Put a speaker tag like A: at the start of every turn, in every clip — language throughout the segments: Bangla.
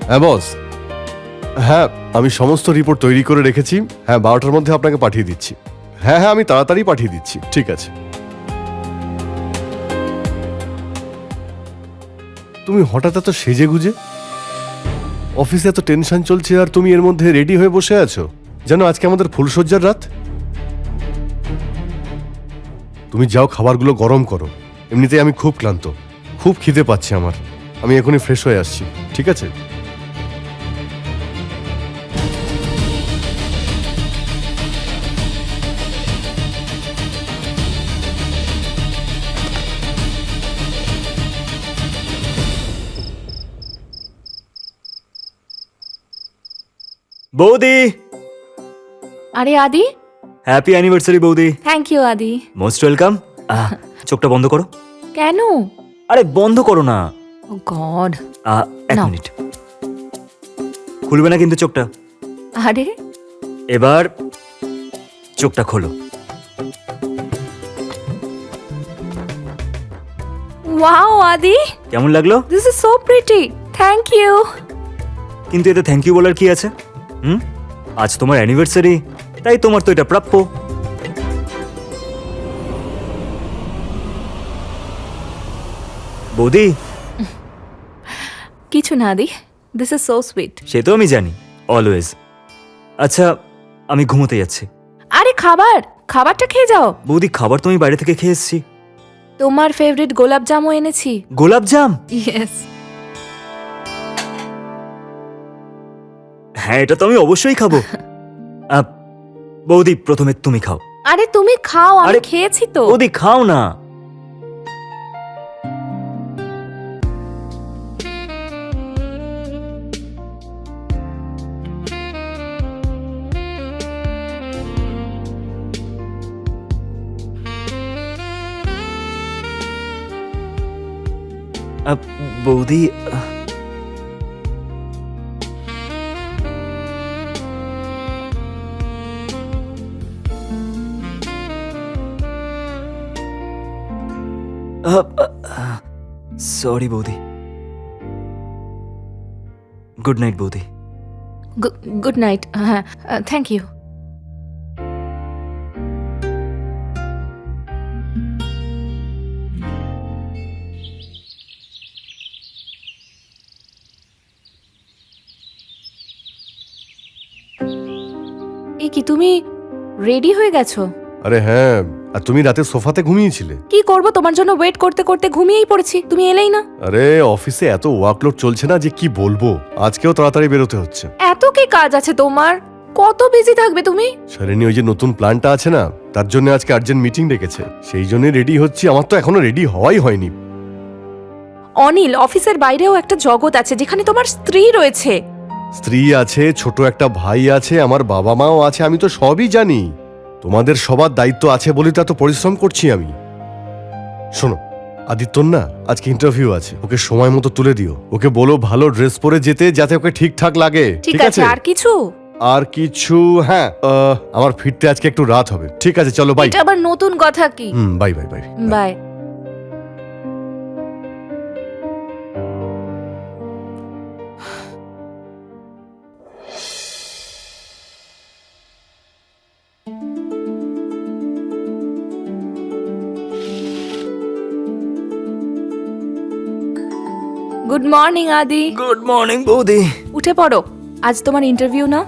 A: হ্যাঁ বস। হ্যাঁ, আমি সমস্ত রিপোর্ট তৈরি করে রেখেছি। হ্যাঁ, 12টার মধ্যে আপনাকে পাঠিয়ে দিচ্ছি। হ্যাঁ হ্যাঁ, আমি তাড়াতাড়ি পাঠিয়ে দিচ্ছি। ঠিক আছে। তুমি হঠাৎ এত সেজে গুজে? অফিসে এত টেনশন চলছে আর তুমি এর মধ্যে রেডি হয়ে বসে আছো যেন আজকে আমাদের ফুলসজ্জার রাত। তুমি যাও, খাবারগুলো গরম করো। এমনিতেই আমি খুব ক্লান্ত, খুব খিদে পাচ্ছে আমার। আমি এখনই ফ্রেশ হয়ে আসছি, ঠিক আছে?
B: বৌদি,
C: আরে আদি,
B: হ্যাপি অ্যানিভার্সারি বৌদি।
C: থ্যাংক ইউ আদি।
B: Most welcome. চোখটা বন্ধ করো।
C: কেন?
B: আরে বন্ধ করো না।
C: ও গড।
B: এক
C: নাও।
B: মিনিট, খুলবে না কিন্তু চোখটা।
C: আরে
B: এবার চোখটা খোলো।
C: ওয়াও আদি,
B: কেমন লাগলো?
C: This is so pretty. Thank you.
B: কিন্তু এতে থ্যাংক ইউ বলার কি আছে? আজ তোমার অ্যানিভার্সারি, তাই তোমার তো এটা প্রাপ্য। বৌদি,
C: কিছু না আদি, দিস ইজ সো সুইট।
B: সে তো আমি জানি, অলওয়েজ। আচ্ছা, আমি ঘুমোতে যাচ্ছি।
C: আরে খাবারটা খেয়ে যাও।
B: বৌদি, খাবার তো আমি বাইরে থেকে খেয়ে এসেছি।
C: তোমার ফেভারিট গোলাপ জামও এনেছি।
B: গোলাপ জাম?
C: ইয়েস।
B: হ্যাঁ, এটা তো আমি অবশ্যই খাবো। বৌদি, প্রথমে তুমি খাও।
C: আরে তুমি খাও, আমি
B: আরে,
C: খেয়েছি তো।
B: বৌদি খাও না। বৌদি, সরি বৌদি। গুড নাইট বৌদি।
C: Good night. হ্যাঁ, থ্যাংক ইউ। এই কি, তুমি রেডি হয়ে গেছো?
A: আরে হ্যাঁ, আর তুমি রাতে সোফাতে ঘুমিয়েছিলে?
C: কি করব, তোমার জন্য ওয়েট করতে করতে ঘুমিয়েই পড়েছি, তুমি এলেই না।
A: আরে অফিসে এত ওয়ার্কলোড চলছে না যে কি বলবো। আজকেও তাড়াতাড়ি বেরোতে হচ্ছে।
C: এত কি কাজ আছে তোমার? কত বিজি থাকবে তুমি?
A: শালিনী, ওই যে নতুন প্ল্যানটা আছে না, তার জন্য আজকে আর্জেন্ট মিটিং ডেকেছে, সেই জন্য রেডি হচ্ছি। আমার তো এখনো রেডি হওয়াই হয়নি।
C: অনিল, অফিসের বাইরেও একটা জগৎ আছে যেখানে তোমার স্ত্রী রয়েছে।
A: স্ত্রী আছে, ছোট একটা ভাই আছে, আমার বাবা মাও আছে, আমি তো সবই জানি। তোমাদের সবার দায়িত্ব আছে বলে তো এত পরিশ্রম করছি আমি। শোনো, আদিত্যর না আজকে ইন্টারভিউ আছে, ওকে সময় মতো তুলে দিও। ওকে বলো ভালো ড্রেস পরে যেতে, যাতে ওকে ঠিকঠাক লাগে।
C: ঠিক আছে, আর কিছু?
A: আর কিছু? হ্যাঁ, আমার ফিরতে আজকে একটু রাত হবে। ঠিক আছে, চলো বাই।
C: এটা আবার নতুন কথা কি?
A: Bye bye bye
C: bye. Good morning আদি।
B: গুড মর্নিং বৌদি।
C: উঠে পড়ো, আজ তোমার ইন্টারভিউ না?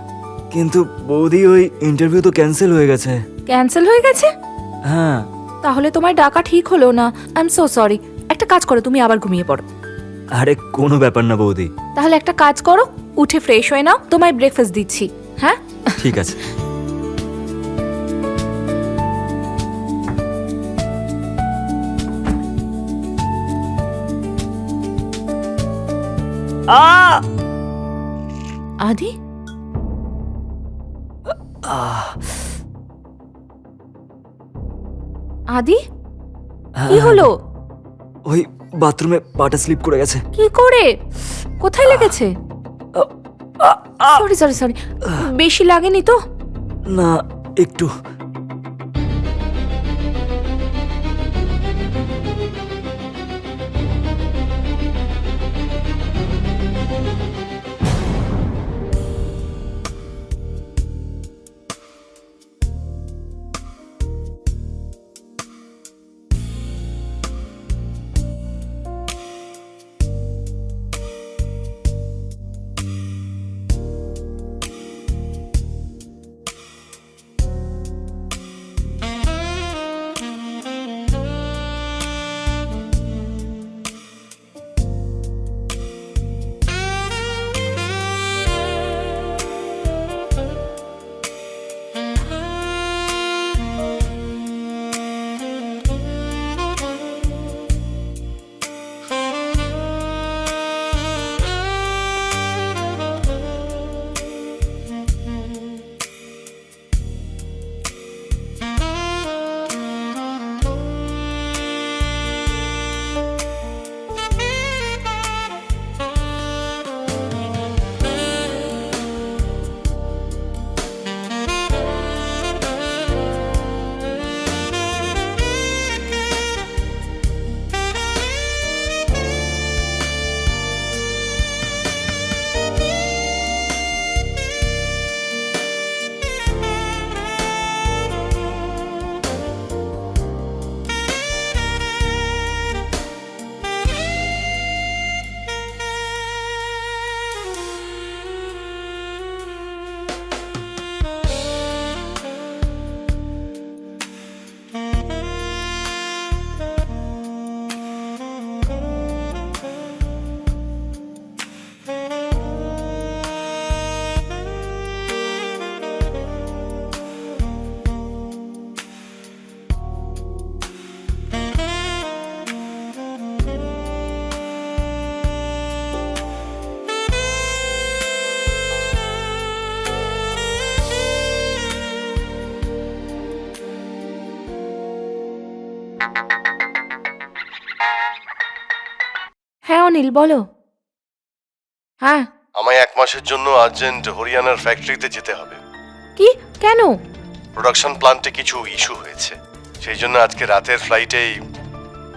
B: কিন্তু বৌদি, ওই ইন্টারভিউ তো ক্যান্সেল হয়ে গেছে।
C: ক্যান্সেল হয়ে গেছে?
B: হ্যাঁ।
C: তাহলে তোমার ডাকা ঠিক হলো না। I am so sorry. একটা কাজ করো, তুমি আবার ঘুমিয়ে পড়ো।
B: আরে কোনো ব্যাপার না বৌদি।
C: তাহলে একটা কাজ করো, উঠে ফ্রেশ হয়ে নাও, তোমায় ব্রেকফাস্ট দিচ্ছি। হ্যাঁ,
B: ঠিক আছে।
C: আদি, আদি, কি হলো?
B: ওই বাথরুমে পাটা স্লিপ করে গেছে।
C: কি করে? কোথায় লেগেছে? সরি সরি সরি, বেশি লাগেনি তো?
B: না, একটু।
C: হ্যাঁ অনিল বলো। হ্যাঁ।
A: আমায় 1 মাসের জন্য আর্জেন্ট হরিয়ানার ফ্যাক্টরিতে যেতে হবে।
C: কি? কেন?
A: প্রোডাকশন প্ল্যান্টে কিছু ইস্যু হয়েছে, সেই জন্য আজকে রাতের ফ্লাইটেই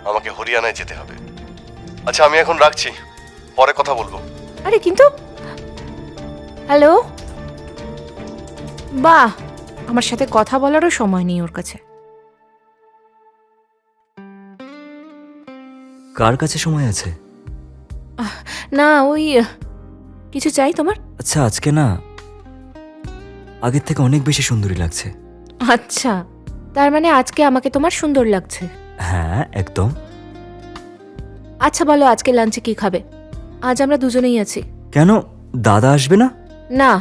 A: আমাকে হরিয়ানায় যেতে হবে। আচ্ছা আমি এখন রাখছি, পরে কথা বলবো।
C: আরে কিন্তু হ্যালো, বাহ, আমার সাথে কথা বলারও সময় নেই ওর কাছে।
B: কার কাছে সময় আছে?
C: না ওই কিছু চাই তোমার?
B: আচ্ছা আজকে না আগের থেকে অনেক বেশি সুন্দরী লাগছে।
C: আচ্ছা, তার মানে আজকে আমাকে তোমার সুন্দর লাগছে।
B: হ্যাঁ একদম।
C: আচ্ছা বলো আজকে লাঞ্চে কি খাবে? আজ আমরা দুজনেই আছি।
B: কেন, দাদা আসবে না?
C: না,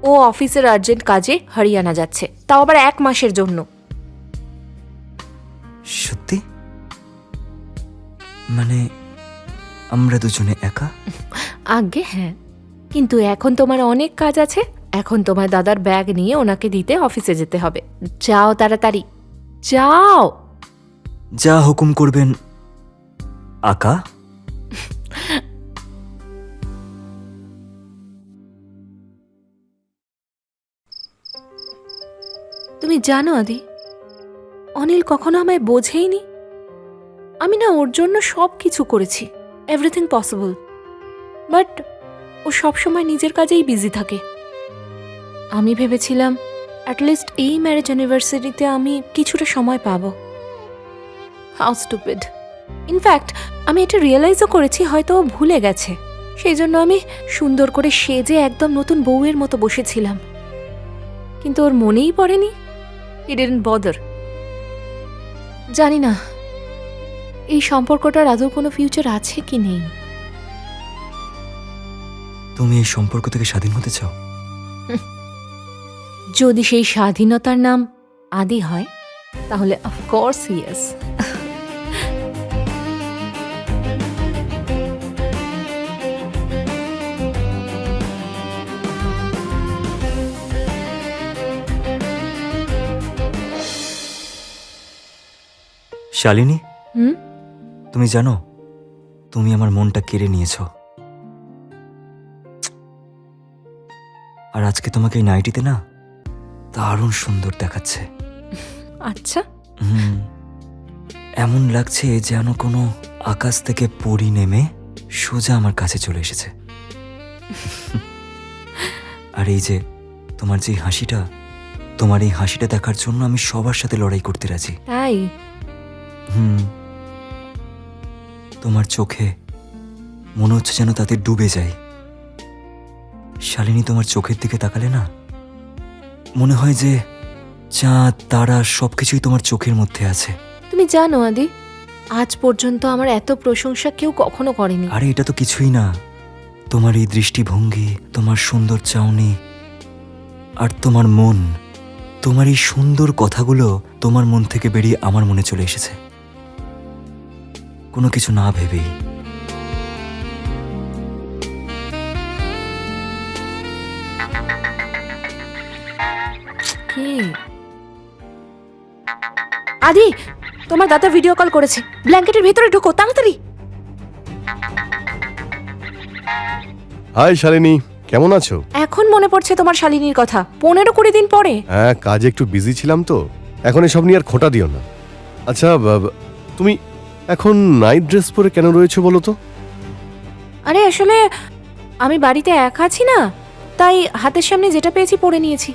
C: ও অফিসের আর্জেন্ট কাজে হরিয়ানা যাচ্ছে, তাও আবার 1 মাসের জন্য।
B: সত্যি? মানে আমরা দুজনে একা?
C: আগে হ্যাঁ, কিন্তু এখন তোমার অনেক কাজ আছে। এখন তোমার দাদার ব্যাগ নিয়ে ওনাকে দিতে অফিসে যেতে হবে। যাও তাড়াতাড়ি, যাও।
B: যা হুকুম করবেন আকা।
C: তুমি জানো আদি, অনিল কখনো আমায় বোঝেইনি। আমি না ওর জন্য সব কিছু করেছি, এভরিথিং পসিবল, বাট ও সবসময় নিজের কাজেই বিজি থাকে। আমি ভেবেছিলাম অ্যাটলিস্ট এই ম্যারেজ অ্যানিভার্সারিতে আমি কিছুটা সময় পাবো। How stupid. ইনফ্যাক্ট আমি এটা রিয়েলাইজও করেছি হয়তো ও ভুলে গেছে, সেই জন্য আমি সুন্দর করে সেজে একদম নতুন বউয়ের মতো বসেছিলাম, কিন্তু ওর মনেই পড়েনি। He didn't bother. জানি না এই সম্পর্কটার আদৌ কোনো ফিউচার আছে কি নেই।
B: তুমি এই সম্পর্ক থেকে স্বাধীন হতে চাও?
C: যদি সেই স্বাধীনতার নাম আদি হয় তাহলে অফকোর্স ইয়েস।
B: শালিনী,
C: হুম?
B: তুমি জানো তুমি আমার মনটা কেড়ে নিয়েছ। আর আজকে তোমাকে এই নাইটিতে না দারুণ সুন্দর দেখাচ্ছে।
C: আচ্ছা,
B: এমন লাগছে যেন কোনো আকাশ থেকে পরি নেমে সোজা আমার কাছে চলে এসেছে। আর এই যে তোমার যে হাসিটা, তোমার এই হাসিটা দেখার জন্য আমি সবার সাথে লড়াই করতে রাজি।
C: তাই?
B: তোমার চোখে মনে হচ্ছে যেন তাতে ডুবে যাই। শালিনী, তোমার চোখের দিকে তাকালে না মনে হয় যে চাঁদ তারা সবকিছুই তোমার চোখের মধ্যে আছে।
C: তুমি জানো আদি, আজ পর্যন্ত আমার এত প্রশংসা কেউ কখনো করেনি।
B: আরে এটা তো কিছুই না, তোমার এই দৃষ্টিভঙ্গি, তোমার সুন্দর চাউনি আর তোমার মন, তোমার এই সুন্দর কথাগুলো তোমার মন থেকে বেরিয়ে আমার মনে চলে এসেছে কোনো কিছু না ভেবেই।
C: কি? আদি, তোমার দাদা ভিডিও কল করেছে, ব্ল্যাঙ্কেটের ভেতরে ঢোকো তাড়াতাড়ি।
A: হাই শালিনী, কেমন আছো?
C: এখন মনে পড়ছে তোমার শালিনীর কথা, 15-20 দিন পরে।
A: হ্যাঁ, কাজে একটু বিজি ছিলাম তো, এখন এসব নিয়ে আর খোঁটা দিও না। আচ্ছা তুমি এখন নাইট ড্রেস পরে কেন রয়েছো বলো তো?
C: আরে আসলে আমি বাড়িতে একা আছি না, তাই হাতের সামনে যেটা পেয়েছি পরে নিয়েছি।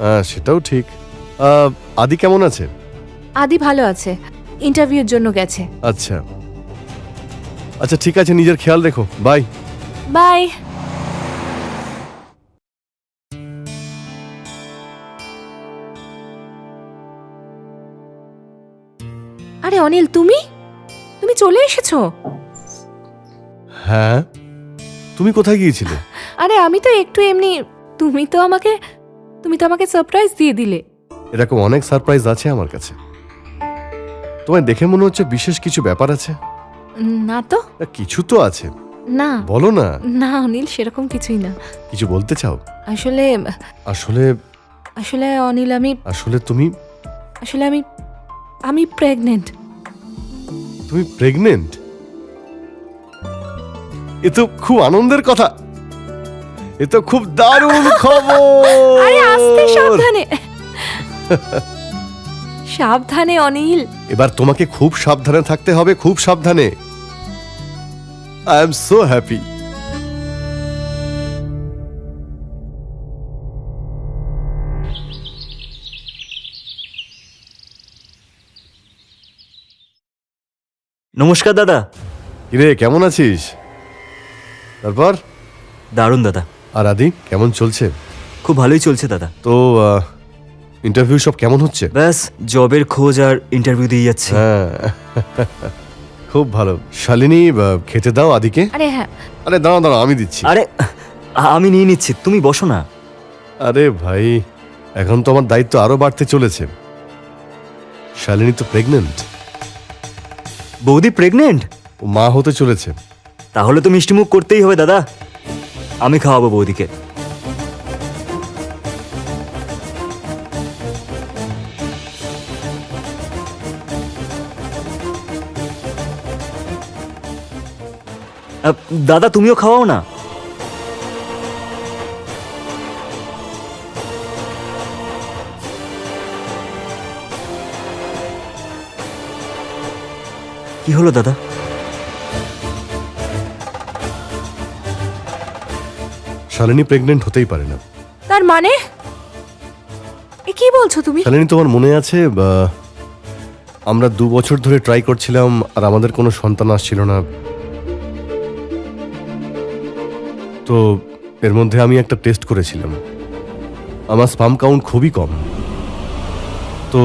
A: হ্যাঁ সেটাও ঠিক। আদি কেমন আছে?
C: আদি ভালো আছে, ইন্টারভিউর জন্য গেছে।
A: আচ্ছা আচ্ছা ঠিক আছে, নিজের খেয়াল রেখো, বাই।
C: বাই। আরে অনিল, তুমি তুমি চলে এসেছো?
A: হ্যাঁ, তুমি কোথায় গিয়েছিলে?
C: আরে আমি তো একটু এমনি, তুমি তো আমাকে সারপ্রাইজ দিয়ে দিলে।
A: এরকম অনেক সারপ্রাইজ আছে আমার কাছে। তোমায় দেখে মনে হচ্ছে বিশেষ কিছু ব্যাপার আছে।
C: না তো।
A: কিছু তো আছে,
C: না
A: বলো না।
C: না অনিল, সেরকম কিছুই না।
A: কিছু বলতে চাও?
C: আসলে
A: আসলে
C: আসলে অনিল
A: আসলে তুমি
C: আমি প্রেগনেন্ট।
A: তুমি প্রেগনেন্ট? এ তো খুব আনন্দের কথা, এ তো খুব দারুণ খবর।
C: আরে আস্তে, সাবধানে। সাবধানে অনিল।
A: এবার তোমাকে খুব সাবধানে থাকতে হবে, খুব সাবধানে। I am so happy.
B: নমস্কার দাদা।
A: কিরে, কেমন আছিস? তারপর
B: দারুণ দাদা।
A: আর আদি কেমন চলছে?
B: খুব ভালোই চলছে দাদা।
A: তো ইন্টারভিউ সব কেমন হচ্ছে?
B: ব্যাস জবের খোঁজ আর ইন্টারভিউ দিয়ে যাচ্ছে।
A: হ্যাঁ, খুব ভালো। শালিনী, খেতে দাও আদিকে।
C: আরে হ্যাঁ,
A: আরে দাঁড়াও দাঁড়াও, আমি দিচ্ছি।
B: আরে আমি নিয়ে নিচ্ছি, তুমি বসো না।
A: আরে ভাই, এখন তো আমার দায়িত্ব আরো বাড়তে চলেছে। শালিনী তো প্রেগনেন্ট,
B: বৌদি প্রেগনেন্ট?
A: ও মা হতে চলেছে।
B: তাহলে তো মিষ্টি মুখ করতেই হবে দাদা। আমি খাওয়াবো বৌদিকে। দাদা তুমিও খাওয়াও না। কি হলো দাদা?
A: শালিনী প্রেগনেন্ট হতেই পারে না।
C: তার মানে এ কি বলছো তুমি?
A: শালিনী, তোমার মনে আছে আমরা 2 বছর ধরে ট্রাই করছিলাম আর আমাদের কোনো সন্তান আসছিল না। তো এর মধ্যে আমি একটা টেস্ট করেছিলাম, আমার স্পাম কাউন্ট খুবই কম। তো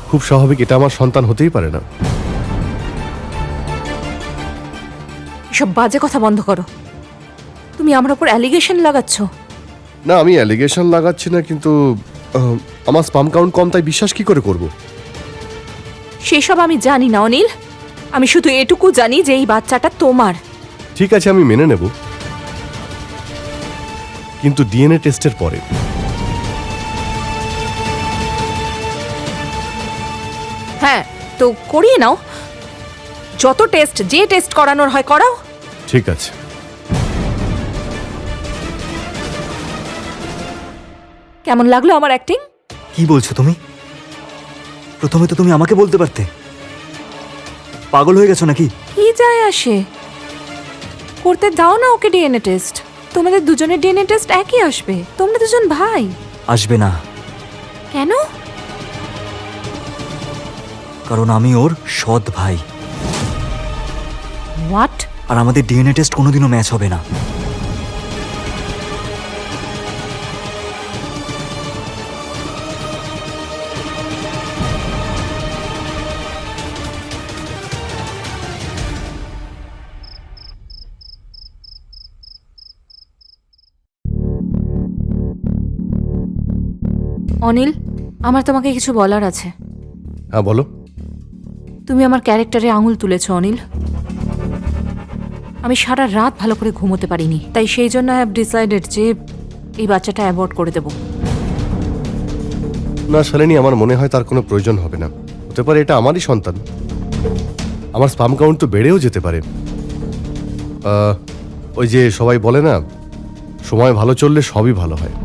A: খুব স্বাভাবিক, এটা আমার সন্তান হতেই পারে না।
C: এসব বাজে কথা বন্ধ করো। তুমি আমার উপর অ্যালিগেশন লাগাচ্ছ।
A: না, আমি অ্যালিগেশন লাগাচ্ছি না, কিন্তু আমার স্পাম কাউন্ট কম, তাই বিশ্বাস কি করে করব?
C: সেসব আমি জানি না অনিল। আমি শুধু এটুকু জানি যে এই বাচ্চাটা তোমার।
A: ঠিক আছে, আমি মেনে নেব, কিন্তু ডিএনএ টেস্টের পরে।
C: হ্যাঁ, তো করিয়ে নাও। যত টেস্ট, যে টেস্ট করানোর হয় করাও।
A: ঠিক আছে।
C: কেমন লাগলো আমার অ্যাক্টিং?
B: কি বলছো তুমি? প্রথমে তো তুমি আমাকে বলতে পারতে। পাগল হয়ে গেছো নাকি?
C: কি যায় আসে? করতে দাও না ওকে ডিএনএ টেস্ট। তোমাদের দুজনের ডিএনএ টেস্ট একই আসবে। তোমরা দুজন ভাই।
B: আসবে না।
C: কেন?
B: কারণ আমি ওর সৎ ভাই।
C: হোয়াট?
B: আর আমাদের ডিএনএ টেস্ট কোনোদিনও ম্যাচ হবে না।
C: অনিল, আমার তোমাকে কিছু বলার আছে।
A: হ্যাঁ, বলো।
C: তুমি আমার ক্যারেক্টারে আঙুল তুলেছো অনিল। আমি সারা রাত ভালো করে ঘুমোতে পারিনি, তাই সেই জন্য আই হ্যাভ ডিসাইডেড যে এই বাচ্চাটা অ্যাবর্ট করে দেব।
A: না শালিনী, আমার মনে হয় তার কোনো প্রয়োজন হবে না। হতে পারে এটা আমারই সন্তান। আমার স্পাম কাউন্ট তো বেড়েও যেতে পারে। ওই যে সবাই বলে না, সময় ভালো চললে সবই ভালো হয়।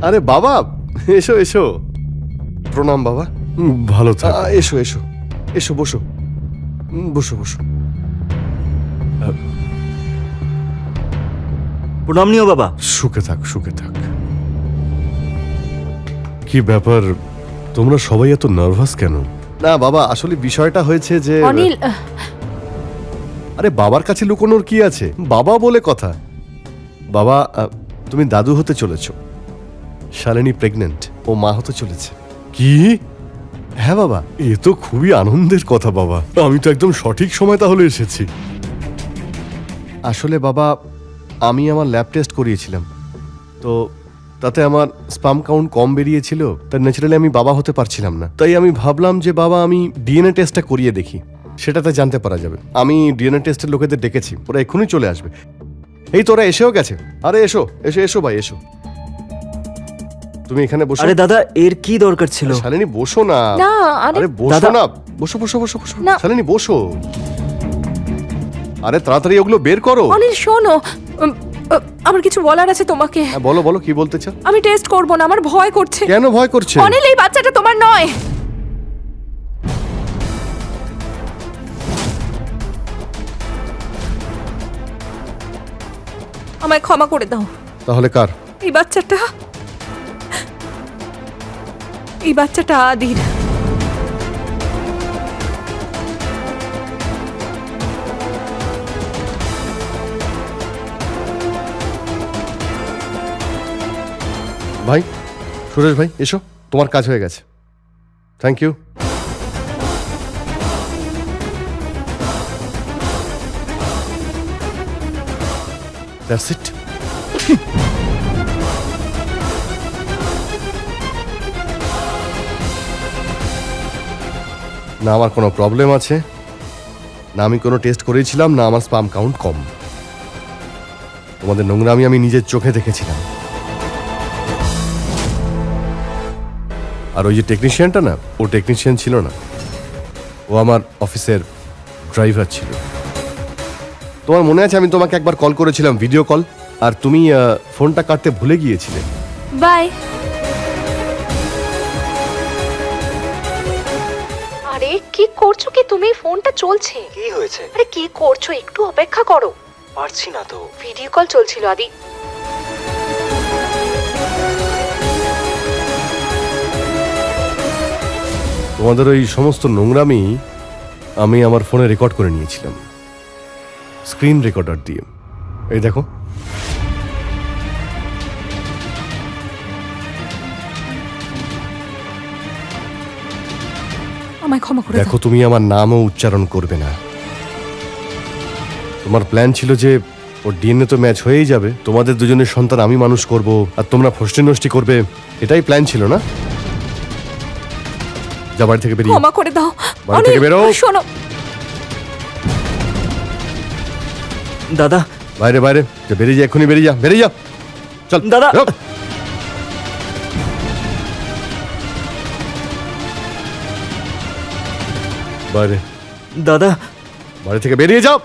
A: আরে বাবা, এসো এসো। প্রণাম বাবা। ভালো থাক। এসো এসো এসো, বসো বসো বসো।
B: প্রণাম নিও বাবা।
A: সুখে থাক, সুখে থাক। কি ব্যাপার, তোমরা সবাই এত নার্ভাস কেন? না বাবা, আসলে বিষয়টা হয়েছে যে
C: অনিল,
A: আরে বাবার কাছে লুকোনোর কি আছে? বাবা বলে কথা। বাবা, তুমি দাদু হতে চলেছো। শালিনী প্রেগনেন্ট, ও মা হতে চলেছে। কি? হ্যাঁ বাবা, এ তো খুবই আনন্দের কথা বাবা। আমি তো একদম সঠিক সময় তাহলে এসেছি। আসলে বাবা, আমি আমার ল্যাব টেস্ট করিয়েছিলাম, তো তাতে আমার স্পাম কাউন্ট কম বেরিয়েছিল। তাই ন্যাচারালি আমি বাবা হতে পারছিলাম না। তাই আমি ভাবলাম যে বাবা, আমি ডিএনএ টেস্টটা করিয়ে দেখি, সেটাতে জানতে পারা যাবে। আমি ডিএনএ টেস্টের লোকেদের ডেকেছি, ওরা এক্ষুনি চলে আসবে। এই তোরা এসেও গেছে। আরে এসো এসো এসো ভাই, এসো। তুমি এখানে বসো।
B: আরে দাদা, এর কি দরকার ছিল?
A: শালিনী বসো না।
C: না আরে
A: আরে বসো
B: দাদা।
A: না, বসো বসো বসো বসো।
C: না।
A: শালিনী বসো। আরে তাড়াতাড়ি ওগুলো বের করো।
C: অনিল শোনো, আমার কিছু বলার আছে তোমাকে।
A: হ্যাঁ, বলো বলো, কি বলতে চাও?
C: আমি টেস্ট করব না, আমার ভয় করছে।
A: কেন ভয় করছে?
C: অনিল, এই বাচ্চাটা তোমার নয়। আমায় ক্ষমা করে দাও।
A: তাহলে কার?
C: এই বাচ্চাটা আদির।
A: ভাই, সুরেশ ভাই, এসো, তোমার কাজ হয়ে গেছে। Thank you. That's it. না আমার কোনো প্রবলেম আছে, না আমি কোনো টেস্ট করেছিলাম, না আমার স্পাম কাউন্ট কম। তোমাদের নোংরামি আমি নিজের চোখে দেখেছিলাম। আর ওই যে টেকনিশিয়ানটা না, ও টেকনিশিয়ান ছিল না, ও আমার অফিসের ড্রাইভার ছিল। তোমার মনে আছে আমি তোমাকে একবার কল করেছিলাম, ভিডিও কল, আর তুমি ফোনটা কাটতে ভুলে গিয়েছিলে।
C: বাই। আরে কি করছো কি তুমি? ফোনটা চলছে।
B: কি হয়েছে?
C: আরে কি করছো, একটু অপেক্ষা করো।
B: পারছি না তো।
C: ভিডিও কল চলছিল আদি।
A: তোমাদের ওই সমস্ত নোংরামি আমি আমার ফোনে রেকর্ড করে নিয়েছিলাম, স্ক্রিন রেকর্ডার দিয়ে। এই দেখো।
C: আমায় ক্ষমা করে
A: দেখো,
C: দাও।
A: তুমি আমার নামও উচ্চারণ করবে না। তোমার প্ল্যান ছিল যে ওর ডিএনএ তো ম্যাচ হয়েই যাবে, তোমাদের দুজনের সন্তান আমি মানুষ করব, আর তোমরা ফষ্টি নষ্টি করবে, এটাই প্ল্যান ছিল না? যা, বাড়ি থেকে বেরিয়ে।
C: ক্ষমা করে দাও।
A: বাড়ি থেকে
C: অনিল,
A: বেরো।
C: শোনো।
B: দাদা,
A: বাইরে বাইরে, যা, বেরিয়ে যা, এক্ষুনি বেরিয়ে যা, বেরিয়ে যা, চল
B: দাদা।
A: বেরো। বাইরে,
B: দাদা,
A: বাড়ি থেকে বেরিয়ে যাও।